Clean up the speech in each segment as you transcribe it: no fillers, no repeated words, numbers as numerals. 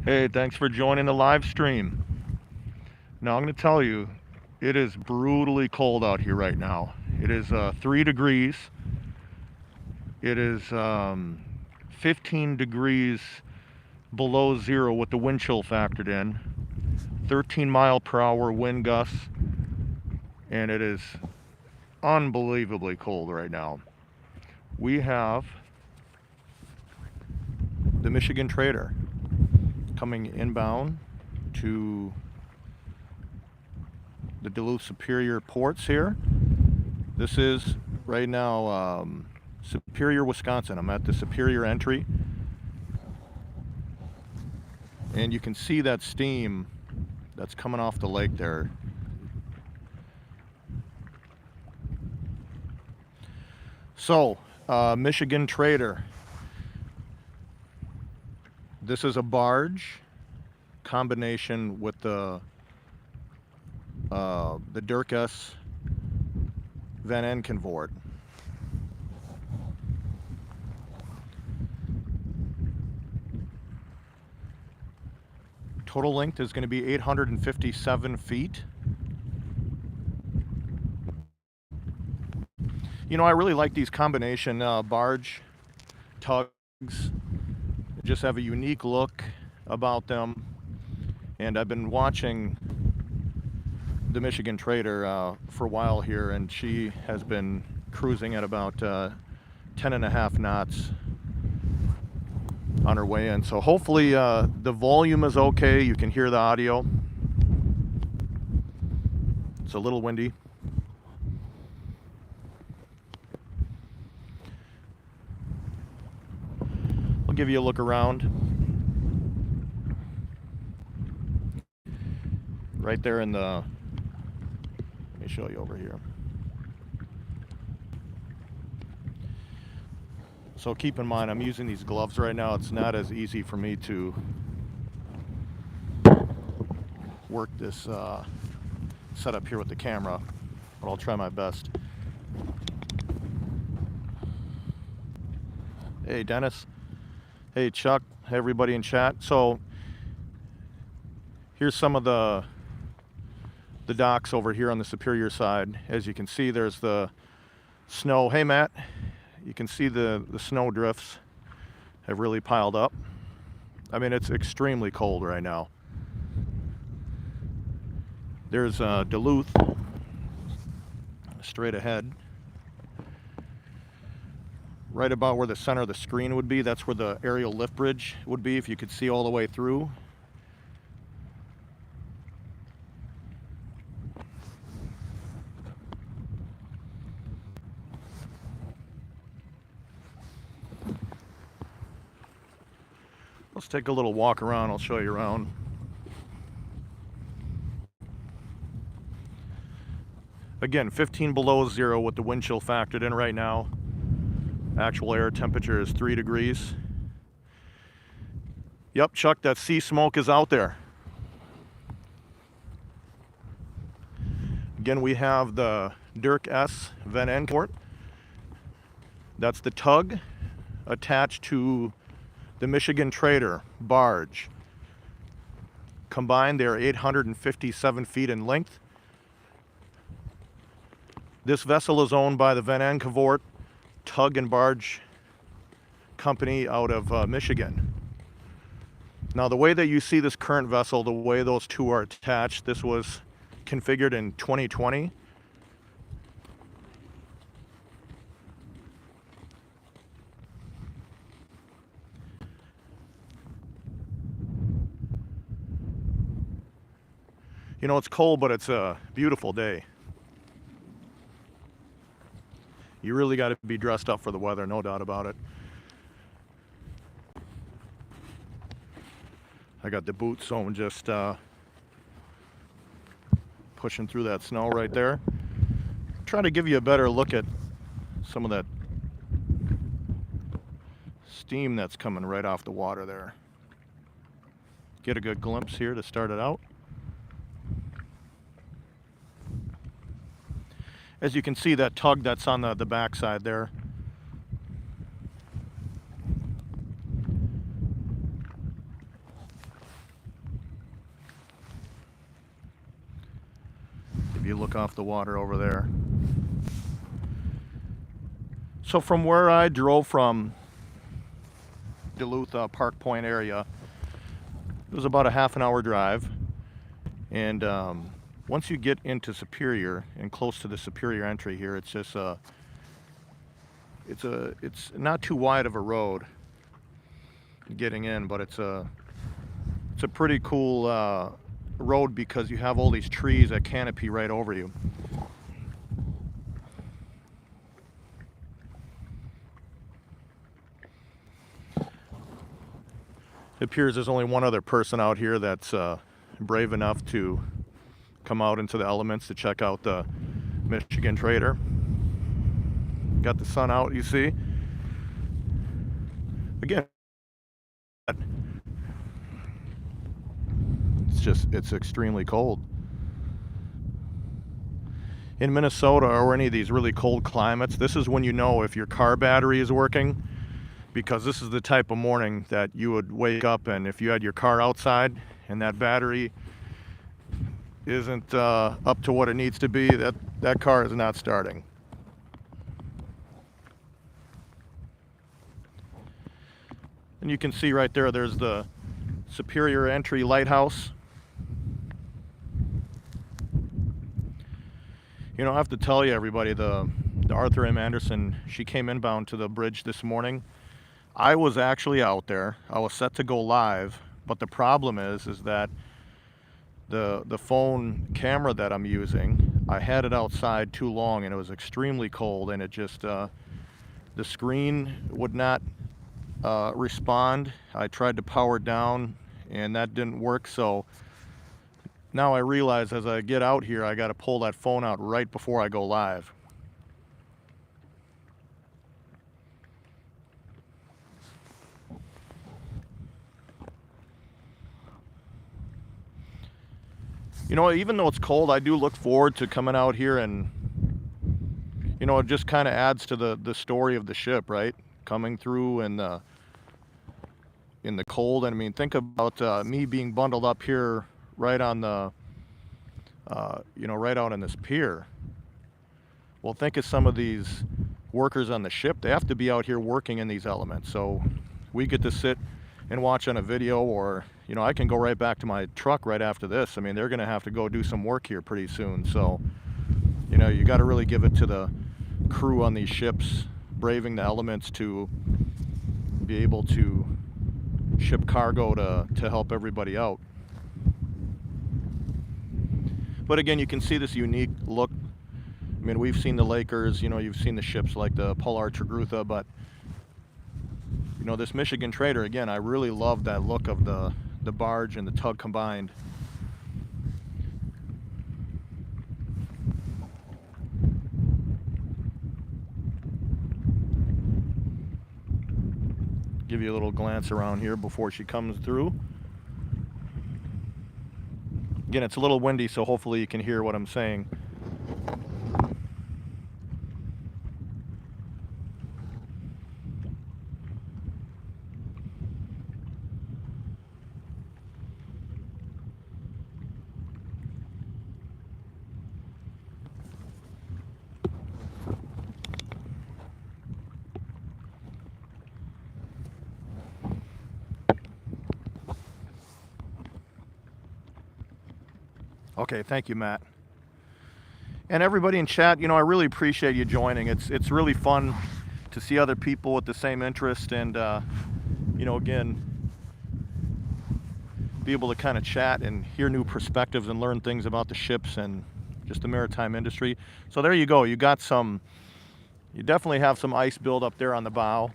Hey, thanks for joining the live stream. Now, I'm going to tell you, it is brutally cold out here right now. It is 3 degrees. It is 15 degrees below zero with the wind chill factored in. 13-mile-per-hour wind gusts. And it is unbelievably cold right now. We have the Michigan Trader coming inbound to the Duluth Superior ports here. This is right now Superior, Wisconsin. I'm at the Superior Entry, and you can see that steam that's coming off the lake there. So, Michigan Trader. This is a barge combination with the Dirk S Van Enkenvoort. Total length is going to be 857 feet. You know, I really like these combination barge tugs. They just have a unique look about them. And I've been watching the Michigan Trader for a while here, and she has been cruising at about 10.5 knots on her way in. So hopefully the volume is okay. You can hear the audio. It's a little windy. I'll give you a look around. Right there in the, let me show you over here. So keep in mind, I'm using these gloves right now. It's not as easy for me to work this setup here with the camera, but I'll try my best. Hey, Dennis. Hey, Chuck. Hey, everybody in chat. So here's some of the docks over here on the Superior side. As you can see, there's the snow. Hey, Matt. You can see the snow drifts have really piled up. I mean, it's extremely cold right now. There's Duluth straight ahead. Right about where the center of the screen would be, that's where the aerial lift bridge would be, if you could see all the way through. Let's take a little walk around. I'll show you around. Again, 15 below zero with the wind chill factored in right now. Actual air temperature is 3 degrees. Yep, Chuck, that sea smoke is out there. Again, we have the Dirk S Van Enkenvoort. That's the tug attached to the Michigan Trader barge. Combined, they're 857 feet in length. This vessel is owned by the Van Enkenvoort Tug and Barge Company out of Michigan. Now, the way that you see this current vessel, the way those two are attached, this was configured in 2020. You know, it's cold, but it's a beautiful day. You really got to be dressed up for the weather, no doubt about it. I got the boots, so I'm just pushing through that snow right there. Trying to give you a better look at some of that steam that's coming right off the water there. Get a good glimpse here to start it out. As you can see, that tug that's on the backside there. look off the water over there. So from where I drove from Duluth Park Point area, it was about a half-an-hour drive. And once you get into Superior and close to the Superior Entry here, it's just it's not too wide of a road getting in, but it's a pretty cool road because you have all these trees that canopy right over you. It appears there's only one other person out here that's brave enough to come out into the elements to check out the Michigan Trader. Got the sun out, you see. Again, it's extremely cold. In Minnesota or any of these really cold climates, this is when you know if your car battery is working, because this is the type of morning that you would wake up and if you had your car outside and that battery isn't up to what it needs to be, that car is not starting. And you can see right there, there's the Superior Entry Lighthouse. You know, I have to tell you, everybody, the Arthur M. Anderson, she came inbound to the bridge this morning. I was actually out there. I was set to go live, but the problem is that the phone camera that I'm using, I had it outside too long and it was extremely cold, and it just the screen would not respond. I tried to power it down and that didn't work, so now I realize as I get out here I got to pull that phone out right before I go live. You know, even though it's cold, I do look forward to coming out here, and you know, it just kind of adds to the story of the ship, right? Coming through in the cold. And I mean, think about me being bundled up here right on the you know, right out on this pier. Well, think of some of these workers on the ship. They have to be out here working in these elements, so we get to sit and watch on a video, or you know, I can go right back to my truck right after this. I mean, they're gonna have to go do some work here pretty soon, so you know, you got to really give it to the crew on these ships braving the elements to be able to ship cargo to help everybody out. But again, you can see this unique look. I mean, we've seen the Lakers, you know, you've seen the ships like the Polar Trigutha, but you know, this Michigan Trader, again, I really love that look of the barge and the tug combined. Give you a little glance around here before she comes through. Again, it's a little windy, so hopefully you can hear what I'm saying. Okay, thank you, Matt. And everybody in chat, you know, I really appreciate you joining. It's really fun to see other people with the same interest, and you know, again, be able to kind of chat and hear new perspectives and learn things about the ships and just the maritime industry. So there you go. You definitely have some ice build up there on the bow.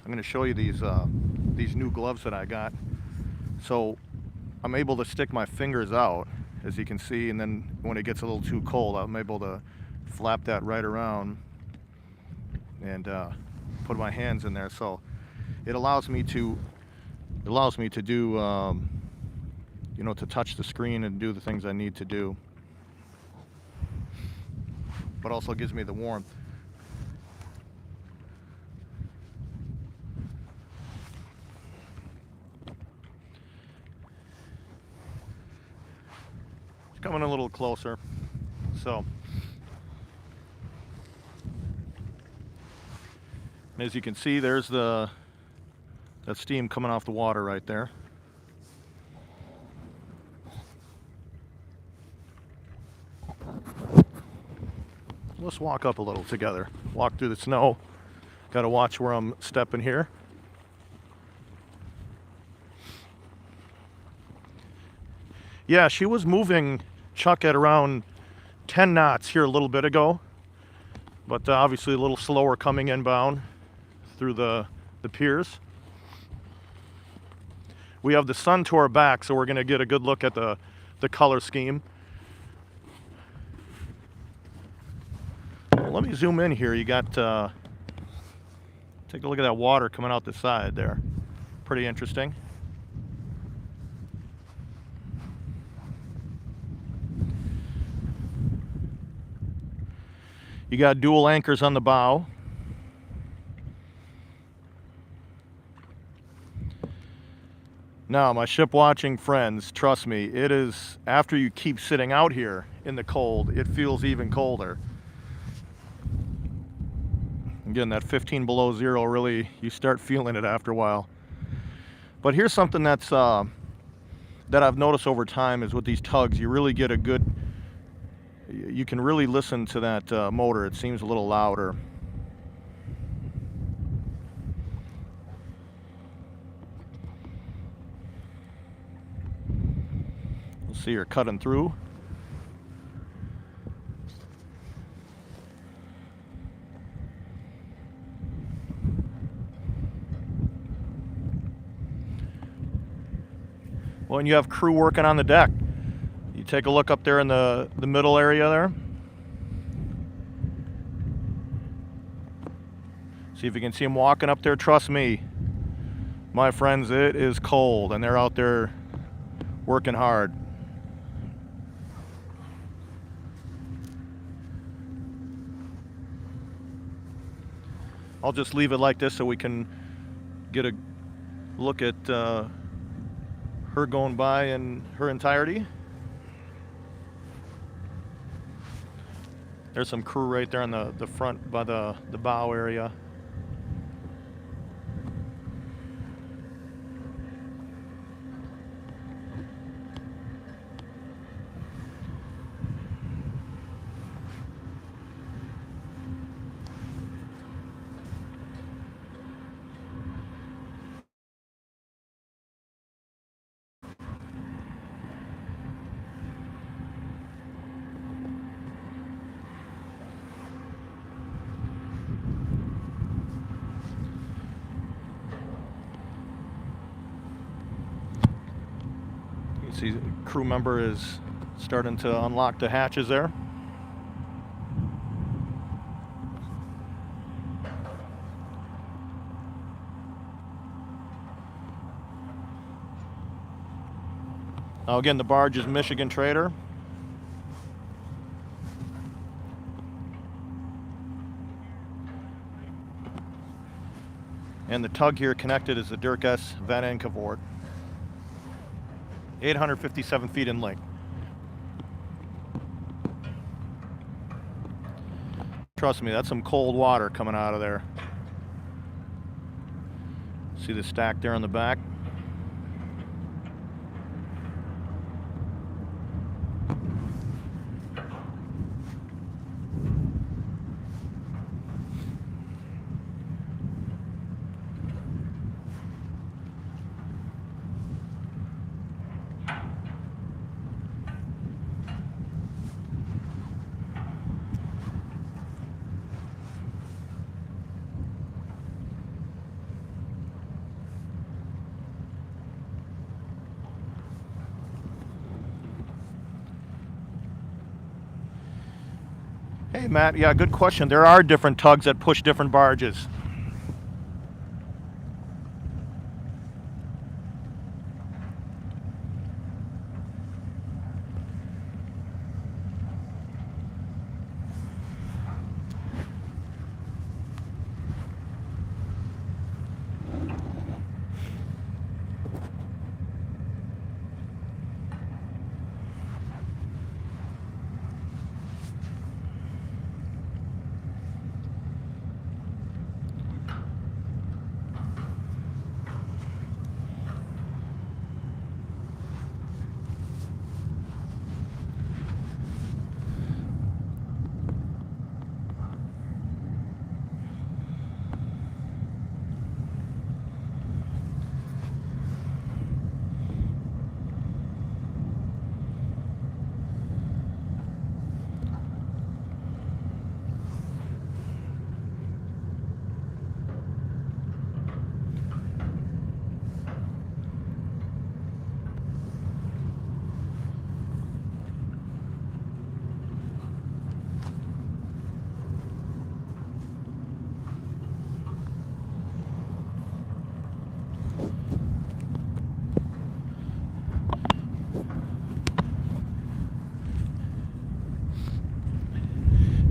I'm going to show you these new gloves that I got. So I'm able to stick my fingers out, as you can see, and then when it gets a little too cold, I'm able to flap that right around and put my hands in there. So it allows me to do you know, to touch the screen and do the things I need to do, but also gives me the warmth. It's coming a little closer. So, as you can see, there's that steam coming off the water right there. Let's walk up a little together. Walk through the snow. Got to watch where I'm stepping here. Yeah, she was moving, Chuck, at around 10 knots here a little bit ago, but obviously a little slower coming inbound through the piers. We have the sun to our back, so we're going to get a good look at the color scheme. Well, let me zoom in here. You got, take a look at that water coming out the side there. Pretty interesting. You got dual anchors on the bow. Now, my ship watching friends, trust me, it is, after you keep sitting out here in the cold, it feels even colder. Again, that 15 below zero, really, you start feeling it after a while. But here's something that's that I've noticed over time is with these tugs, you really get a good, you can really listen to that motor. It seems a little louder. You'll see her cutting through. Well, and you have crew working on the deck. You take a look up there in the middle area there. See if you can see them walking up there. Trust me, my friends, it is cold and they're out there working hard. I'll just leave it like this so we can get a look at her going by in her entirety. There's some crew right there on the front by the bow area. See, the crew member is starting to unlock the hatches there. Now again, the barge is Michigan Trader. And the tug here connected is the Dirk S. Van Enckevort. 857 feet in length. Trust me, that's some cold water coming out of there. See the stack there on the back? Hey Matt, yeah, good question. There are different tugs that push different barges.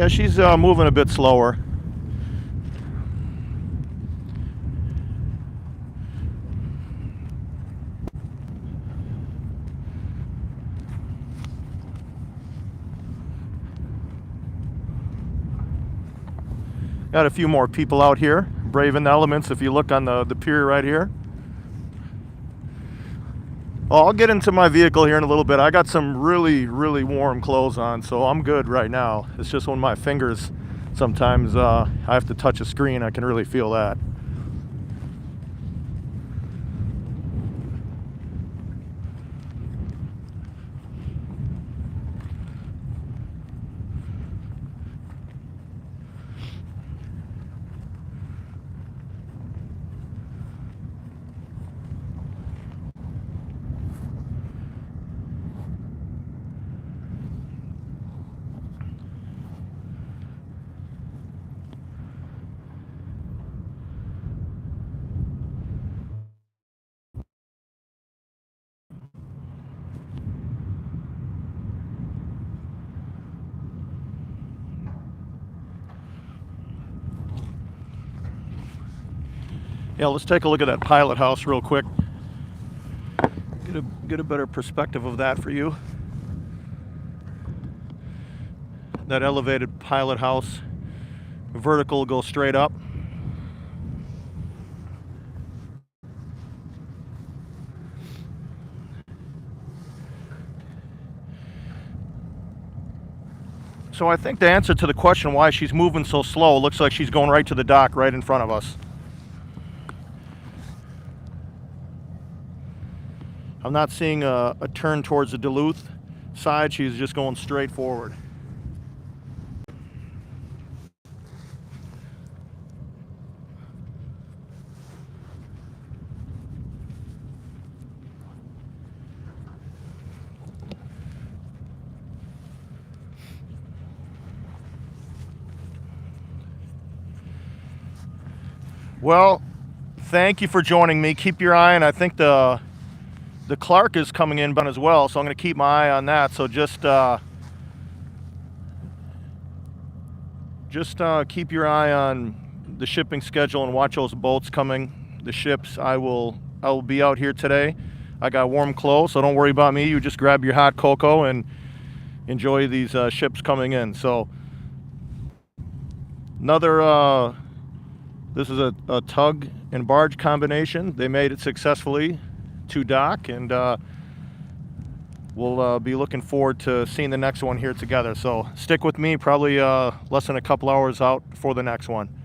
Yeah, she's moving a bit slower. Got a few more people out here, braving the elements. If you look on the pier right here. Well, I'll get into my vehicle here in a little bit. I got some really, really warm clothes on, so I'm good right now. It's just when my fingers, sometimes I have to touch a screen, I can really feel that. Yeah, let's take a look at that pilot house real quick. Get a better perspective of that for you. That elevated pilot house, vertical, goes straight up. So I think the answer to the question why she's moving so slow, looks like she's going right to the dock right in front of us. I'm not seeing a turn towards the Duluth side. She's just going straight forward. Well, thank you for joining me. Keep your eye on, I think the Clark is coming in as well, so I'm going to keep my eye on that. So just keep your eye on the shipping schedule and watch those boats coming, the ships. I will be out here today. I got warm clothes, so don't worry about me. You just grab your hot cocoa and enjoy these ships coming in. So another, this is a tug and barge combination. They made it successfully to dock, and we'll be looking forward to seeing the next one here together. So stick with me, probably less than a couple hours out for the next one.